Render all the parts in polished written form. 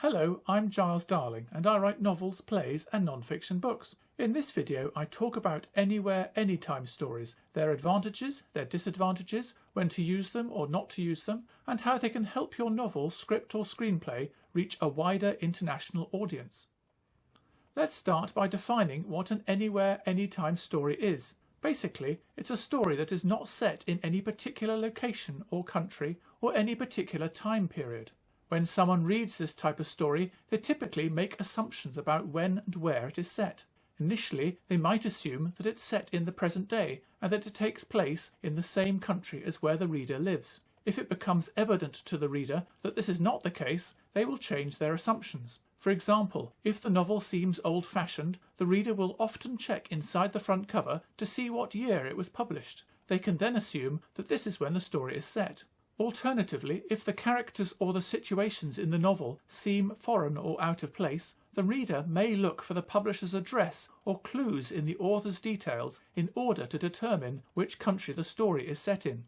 Hello, I'm Giles Darling and I write novels, plays and non-fiction books. In this video I talk about anywhere, anytime stories, their advantages, their disadvantages, when to use them or not to use them, and how they can help your novel, script or screenplay reach a wider international audience. Let's start by defining what an anywhere, anytime story is. Basically, it's a story that is not set in any particular location or country or any particular time period. When someone reads this type of story, they typically make assumptions about when and where it is set. Initially, they might assume that it's set in the present day and that it takes place in the same country as where the reader lives. If it becomes evident to the reader that this is not the case, they will change their assumptions. For example, if the novel seems old-fashioned, the reader will often check inside the front cover to see what year it was published. They can then assume that this is when the story is set. Alternatively, if the characters or the situations in the novel seem foreign or out of place, the reader may look for the publisher's address or clues in the author's details in order to determine which country the story is set in.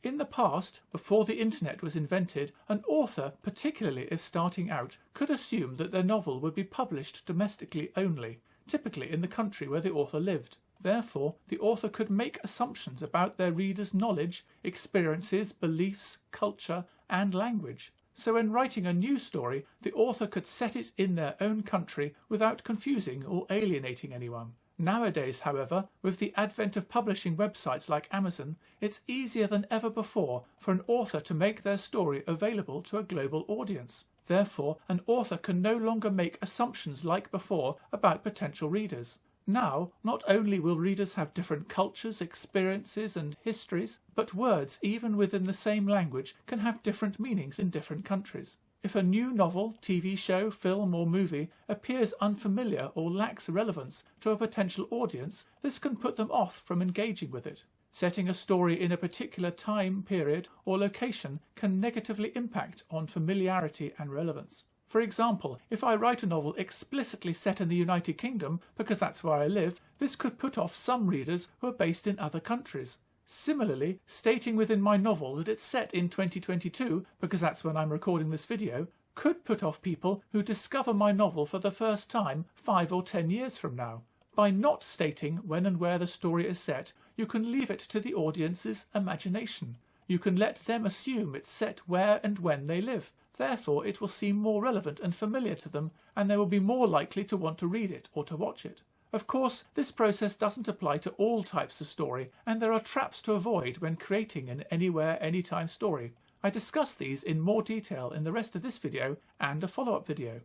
In the past, before the internet was invented, an author, particularly if starting out, could assume that their novel would be published domestically only, typically in the country where the author lived. Therefore, the author could make assumptions about their readers' knowledge, experiences, beliefs, culture, and language. So when writing a new story, the author could set it in their own country without confusing or alienating anyone. Nowadays, however, with the advent of publishing websites like Amazon, it's easier than ever before for an author to make their story available to a global audience. Therefore, an author can no longer make assumptions like before about potential readers. Now, not only will readers have different cultures, experiences and histories, but words even within the same language can have different meanings in different countries. If a new novel, TV show, film or movie appears unfamiliar or lacks relevance to a potential audience, this can put them off from engaging with it. Setting a story in a particular time period or location can negatively impact on familiarity and relevance. For example, if I write a novel explicitly set in the United Kingdom because that's where I live, this could put off some readers who are based in other countries. Similarly, stating within my novel that it's set in 2022, because that's when I'm recording this video, could put off people who discover my novel for the first time 5 or 10 years from now. By not stating when and where the story is set, you can leave it to the audience's imagination. You can let them assume it's set where and when they live. Therefore, it will seem more relevant and familiar to them, and they will be more likely to want to read it or to watch it. Of course, this process doesn't apply to all types of story, and there are traps to avoid when creating an anywhere, anytime story. I discuss these in more detail in the rest of this video and a follow-up video.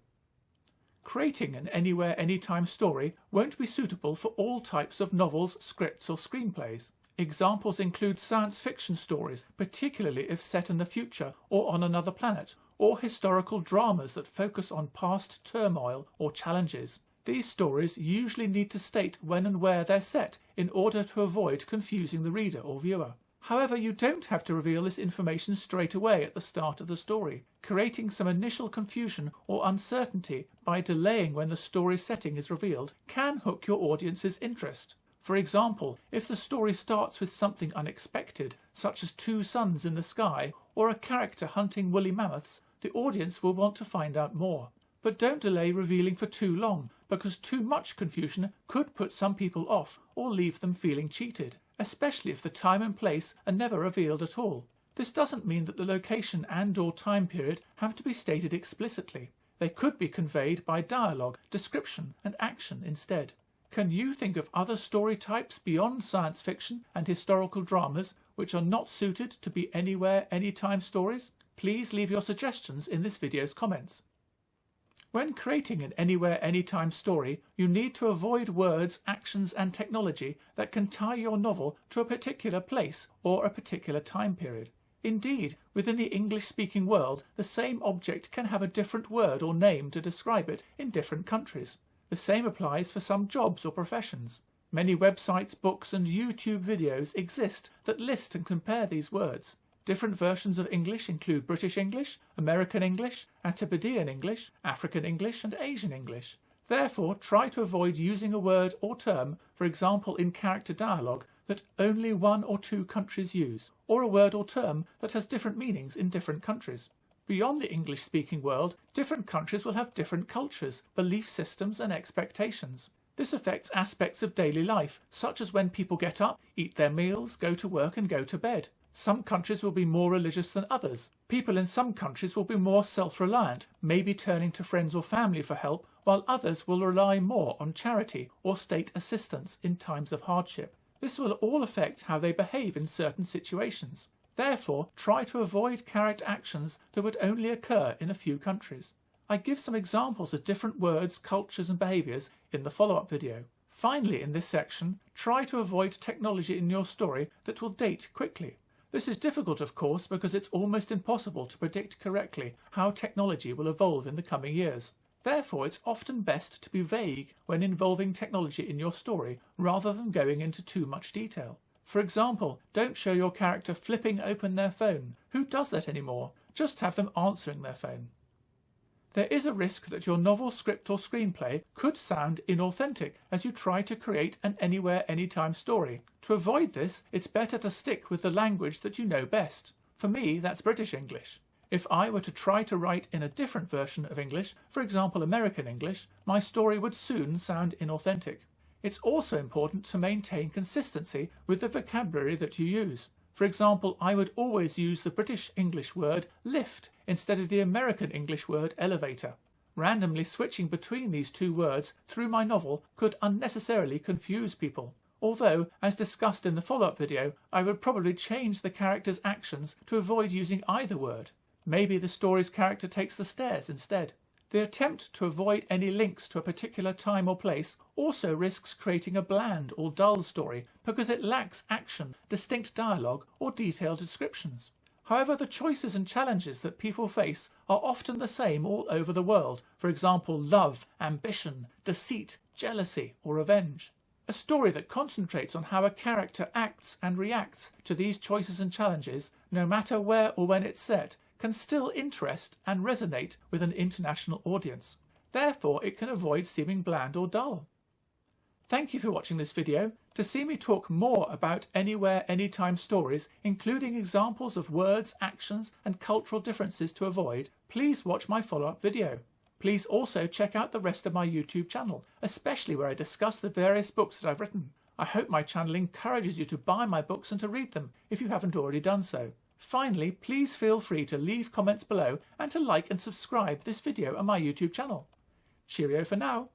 Creating an anywhere, anytime story won't be suitable for all types of novels, scripts or screenplays. Examples include science fiction stories, particularly if set in the future or on another planet, or historical dramas that focus on past turmoil or challenges. These stories usually need to state when and where they're set in order to avoid confusing the reader or viewer. However, you don't have to reveal this information straight away at the start of the story. Creating some initial confusion or uncertainty by delaying when the story setting is revealed can hook your audience's interest. For example, if the story starts with something unexpected, such as two suns in the sky or a character hunting woolly mammoths, the audience will want to find out more. But don't delay revealing for too long, because too much confusion could put some people off or leave them feeling cheated, especially if the time and place are never revealed at all. This doesn't mean that the location and/or time period have to be stated explicitly. They could be conveyed by dialogue, description and action instead. Can you think of other story types beyond science fiction and historical dramas which are not suited to be anywhere, anytime stories? Please leave your suggestions in this video's comments. When creating an anywhere, anytime story, you need to avoid words, actions and technology that can tie your novel to a particular place or a particular time period. Indeed, within the English-speaking world, the same object can have a different word or name to describe it in different countries. The same applies for some jobs or professions. Many websites, books and YouTube videos exist that list and compare these words. Different versions of English include British English, American English, Antipodean English, African English and Asian English. Therefore, try to avoid using a word or term, for example in character dialogue, that only one or two countries use, or a word or term that has different meanings in different countries. Beyond the English-speaking world, different countries will have different cultures, belief systems and expectations. This affects aspects of daily life, such as when people get up, eat their meals, go to work and go to bed. Some countries will be more religious than others. People in some countries will be more self-reliant, maybe turning to friends or family for help, while others will rely more on charity or state assistance in times of hardship. This will all affect how they behave in certain situations. Therefore, try to avoid character actions that would only occur in a few countries. I give some examples of different words, cultures and behaviours in the follow-up video. Finally, in this section, try to avoid technology in your story that will date quickly. This is difficult, of course, because it's almost impossible to predict correctly how technology will evolve in the coming years. Therefore, it's often best to be vague when involving technology in your story rather than going into too much detail. For example, don't show your character flipping open their phone. Who does that anymore? Just have them answering their phone. There is a risk that your novel, script or screenplay could sound inauthentic as you try to create an anywhere, anytime story. To avoid this, it's better to stick with the language that you know best. For me, that's British English. If I were to try to write in a different version of English, for example American English, my story would soon sound inauthentic. It's also important to maintain consistency with the vocabulary that you use. For example, I would always use the British English word lift instead of the American English word elevator. Randomly switching between these two words through my novel could unnecessarily confuse people. Although, as discussed in the follow-up video, I would probably change the character's actions to avoid using either word. Maybe the story's character takes the stairs instead. The attempt to avoid any links to a particular time or place also risks creating a bland or dull story because it lacks action, distinct dialogue, or detailed descriptions. However, the choices and challenges that people face are often the same all over the world. For example, love, ambition, deceit, jealousy, or revenge. A story that concentrates on how a character acts and reacts to these choices and challenges, no matter where or when it's set, can still interest and resonate with an international audience. Therefore, it can avoid seeming bland or dull. Thank you for watching this video. To see me talk more about anywhere, anytime stories, including examples of words, actions, and cultural differences to avoid, please watch my follow-up video. Please also check out the rest of my YouTube channel, especially where I discuss the various books that I've written. I hope my channel encourages you to buy my books and to read them, if you haven't already done so. Finally, please feel free to leave comments below and to like and subscribe this video on my YouTube channel. Cheerio for now.